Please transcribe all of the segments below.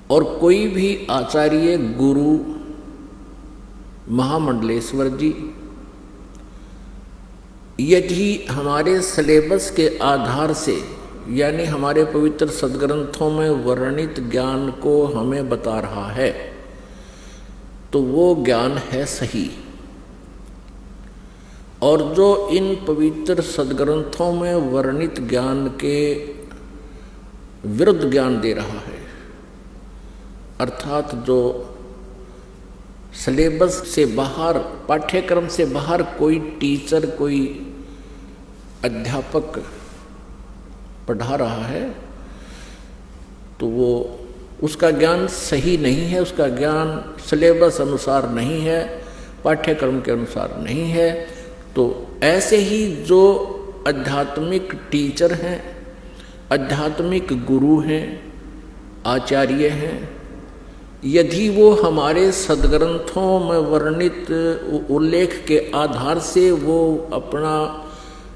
और कोई भी आचार्य गुरु महामंडलेश्वर जी यदि हमारे सिलेबस के आधार से यानी हमारे पवित्र सद्ग्रंथों में वर्णित ज्ञान को हमें बता रहा है तो वो ज्ञान है सही। और जो इन पवित्र सद्ग्रंथों में वर्णित ज्ञान के विरुद्ध ज्ञान दे रहा है, अर्थात जो सिलेबस से बाहर, पाठ्यक्रम से बाहर कोई टीचर, कोई अध्यापक पढ़ा रहा है, तो वो उसका ज्ञान सही नहीं है, उसका ज्ञान सिलेबस अनुसार नहीं है, पाठ्यक्रम के अनुसार नहीं है। तो ऐसे ही जो आध्यात्मिक टीचर हैं, आध्यात्मिक गुरु हैं, आचार्य हैं, यदि वो हमारे सद्ग्रंथों में वर्णित उल्लेख के आधार से वो अपना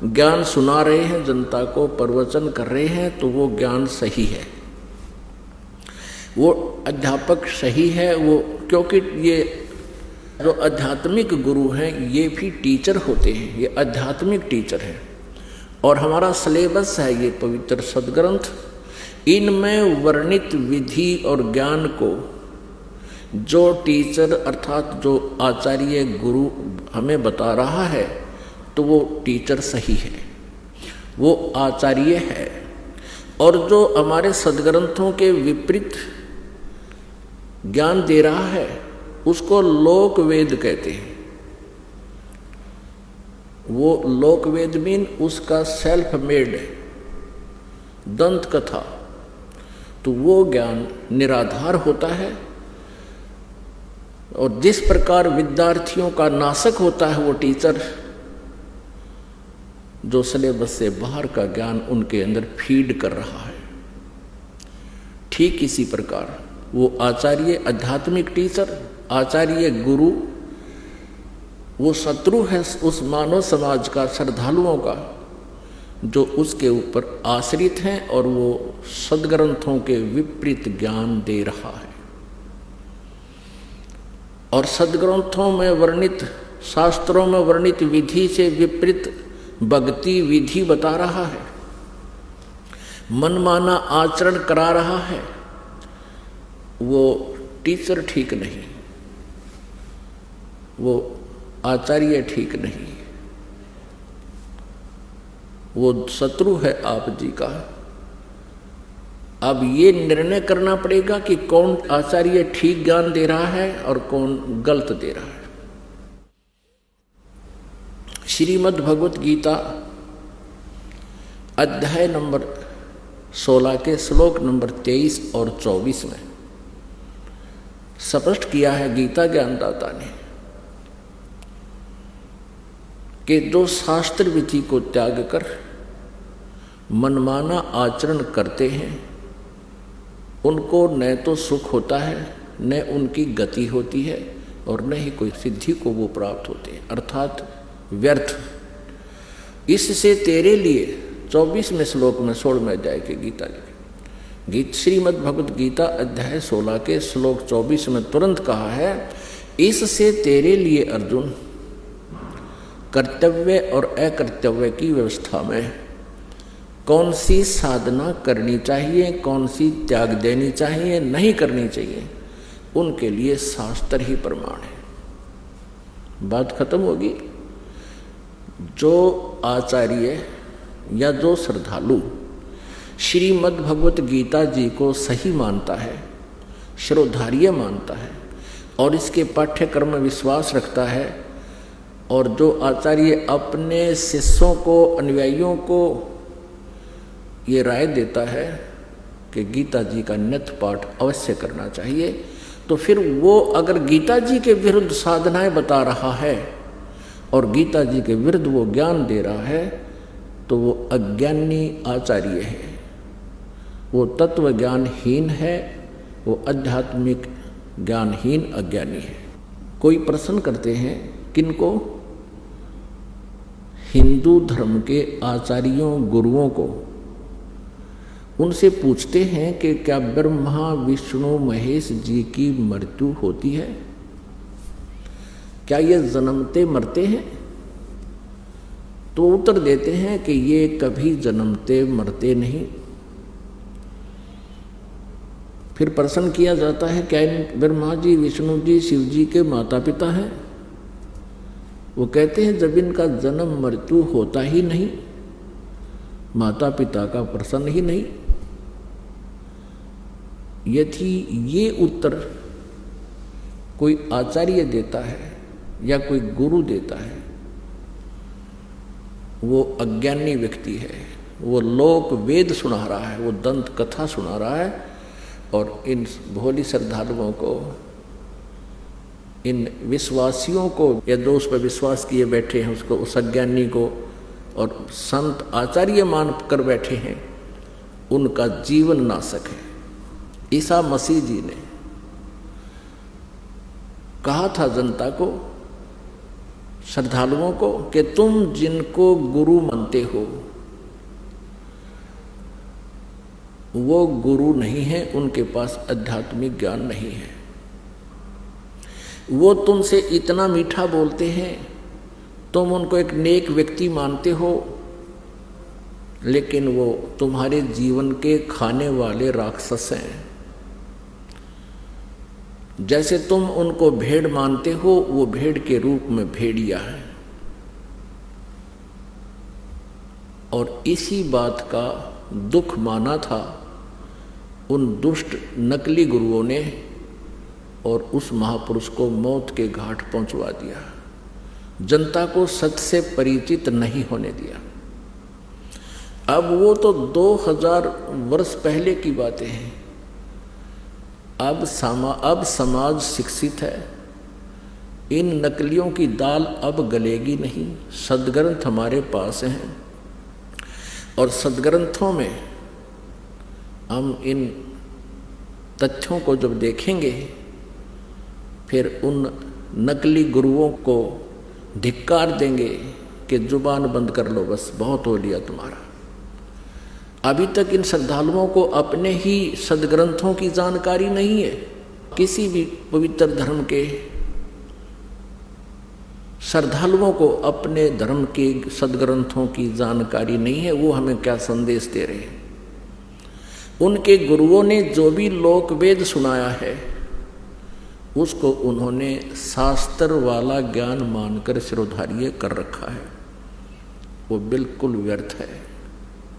ज्ञान सुना रहे हैं, जनता को प्रवचन कर रहे हैं, तो वो ज्ञान सही है, वो अध्यापक सही है। वो क्योंकि ये जो आध्यात्मिक गुरु हैं ये भी टीचर होते हैं, ये आध्यात्मिक टीचर हैं। और हमारा सिलेबस है ये पवित्र सद्ग्रंथ, इनमें वर्णित विधि और ज्ञान को जो टीचर अर्थात जो आचार्य गुरु हमें बता रहा है तो वो टीचर सही है, वो आचार्य है। और जो हमारे सद्ग्रंथों के विपरीत ज्ञान दे रहा है उसको लोक वेद कहते हैं। वो लोक वेद मीन उसका सेल्फ मेड दंत कथा, तो वो ज्ञान निराधार होता है। और जिस प्रकार विद्यार्थियों का नाशक होता है वो टीचर जो सिलेबस से बाहर का ज्ञान उनके अंदर फीड कर रहा है, ठीक इसी प्रकार वो आचार्य, आध्यात्मिक टीचर, आचार्य गुरु, वो शत्रु है उस मानव समाज का, श्रद्धालुओं का, जो उसके ऊपर आश्रित हैं और वो सद्ग्रंथों के विपरीत ज्ञान दे रहा है। और सद्ग्रंथों में वर्णित, शास्त्रों में वर्णित विधि से विपरीत भक्ति विधि बता रहा है, मनमाना आचरण करा रहा है, वो टीचर ठीक नहीं, वो आचार्य ठीक नहीं, वो शत्रु है आप जी का। अब ये निर्णय करना पड़ेगा कि कौन आचार्य ठीक ज्ञान दे रहा है और कौन गलत दे रहा है। श्रीमद् भगवत गीता अध्याय नंबर 16 के श्लोक नंबर 23 और 24 में स्पष्ट किया है गीता ज्ञानदाता ने कि जो शास्त्र विधि को त्याग कर मनमाना आचरण करते हैं उनको न तो सुख होता है, न उनकी गति होती है, और न ही कोई सिद्धि को वो प्राप्त होते हैं, अर्थात व्यर्थ। इससे तेरे लिए 24वें श्लोक में 16वें अध्याय के गीता गीत श्रीमद् भगवत गीता अध्याय 16 के श्लोक 24 में तुरंत कहा है, इससे तेरे लिए अर्जुन कर्तव्य और अकर्तव्य की व्यवस्था में कौन सी साधना करनी चाहिए, कौन सी त्याग देनी चाहिए, नहीं करनी चाहिए, उनके लिए शास्त्र ही प्रमाण है। बात खत्म होगी। जो आचार्य या जो श्रद्धालु श्रीमद् भगवत गीता जी को सही मानता है, श्रोधार्य मानता है और इसके पाठ्यक्रम में विश्वास रखता है, और जो आचार्य अपने शिष्यों को, अनुयायियों को ये राय देता है कि गीता जी का नित्य पाठ अवश्य करना चाहिए, तो फिर वो अगर गीता जी के विरुद्ध साधनाएं बता रहा है और गीता जी के विरुद्ध वो ज्ञान दे रहा है तो वो अज्ञानी आचार्य है, वो तत्व ज्ञानहीन है, वो आध्यात्मिक ज्ञानहीन अज्ञानी है। कोई प्रश्न करते हैं किनको? हिंदू धर्म के आचार्यों, गुरुओं को। उनसे पूछते हैं कि क्या ब्रह्मा विष्णु महेश जी की मृत्यु होती है? क्या ये जन्मते मरते हैं? तो उत्तर देते हैं कि ये कभी जन्मते मरते नहीं। फिर प्रश्न किया जाता है, क्या ब्रह्मा जी विष्णु जी शिव जी के माता पिता हैं? वो कहते हैं जब इनका जन्म मृत्यु होता ही नहीं, माता पिता का प्रश्न ही नहीं। यदि ये उत्तर कोई आचार्य देता है या कोई गुरु देता है, वो अज्ञानी व्यक्ति है, वो लोक वेद सुना रहा है, वो दंत कथा सुना रहा है और इन भोली श्रद्धालुओं को, इन विश्वासियों को, या जो उस पर विश्वास किए बैठे हैं उसको, उस अज्ञानी को और संत आचार्य मान कर बैठे हैं, उनका जीवन नाशक है। ईसा मसीह जी ने कहा था जनता को, श्रद्धालुओं को, कि तुम जिनको गुरु मानते हो वो गुरु नहीं है, उनके पास आध्यात्मिक ज्ञान नहीं है। वो तुमसे इतना मीठा बोलते हैं, तुम उनको एक नेक व्यक्ति मानते हो, लेकिन वो तुम्हारे जीवन के खाने वाले राक्षस हैं। जैसे तुम उनको भेड़ मानते हो, वो भेड़ के रूप में भेड़िया है। और इसी बात का दुख माना था उन दुष्ट नकली गुरुओं ने और उस महापुरुष को मौत के घाट पहुंचवा दिया, जनता को सत्य से परिचित नहीं होने दिया। अब वो तो 2000 वर्ष पहले की बातें हैं। अब समाज शिक्षित है, इन नकलियों की दाल अब गलेगी नहीं। सदग्रंथ हमारे पास हैं और सदग्रंथों में हम इन तथ्यों को जब देखेंगे, फिर उन नकली गुरुओं को धिक्कार देंगे कि जुबान बंद कर लो, बस बहुत हो लिया तुम्हारा। अभी तक इन श्रद्धालुओं को अपने ही सदग्रंथों की जानकारी नहीं है। किसी भी पवित्र धर्म के श्रद्धालुओं को अपने धर्म के सदग्रंथों की जानकारी नहीं है। वो हमें क्या संदेश दे रहे हैं? उनके गुरुओं ने जो भी लोक वेद सुनाया है, उसको उन्होंने शास्त्र वाला ज्ञान मानकर शिरोधार्य कर रखा है। वो बिल्कुल व्यर्थ है।